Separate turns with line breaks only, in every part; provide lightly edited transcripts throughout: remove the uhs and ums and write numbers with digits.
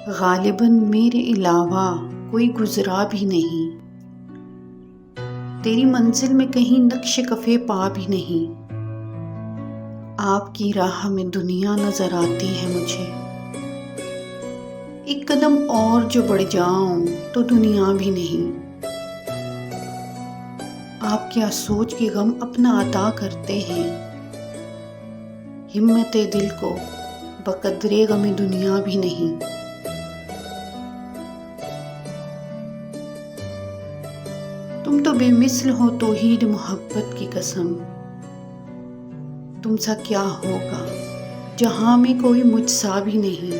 غالباً میرے علاوہ کوئی گزرا بھی نہیں، تیری منزل میں کہیں نقش کفے پا بھی نہیں۔ آپ کی راہ میں دنیا نظر آتی ہے مجھے، ایک قدم اور جو بڑھ جاؤں تو دنیا بھی نہیں۔ آپ کیا سوچ کے غم اپنا عطا کرتے ہیں، ہمت دل کو بقدرے غم دنیا بھی نہیں۔ تم تو بے مثل ہو توحید محبت کی قسم، تم سا کیا ہوگا جہاں میں کوئی مجھ سا بھی نہیں۔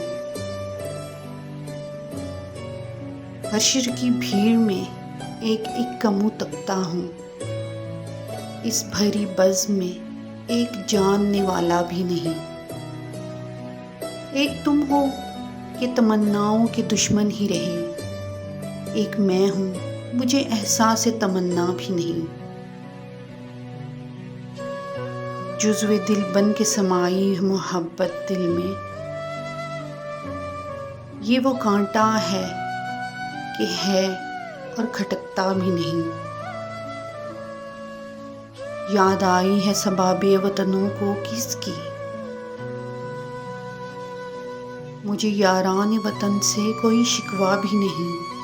حشر کی بھیڑ میں ایک ایک کا منہ تکتا ہوں، اس بھری بزم میں ایک جاننے والا بھی نہیں۔ ایک تم ہو کہ تمناؤں کے دشمن ہی رہے، ایک میں ہوں مجھے احساس تمنا بھی نہیں۔ جزو دل بن کے سمائی محبت دل میں، یہ وہ کانٹا ہے کہ ہے اور کھٹکتا بھی نہیں۔ یاد آئی ہے سباب وطنوں کو کس کی، مجھے یاران وطن سے کوئی شکوہ بھی نہیں۔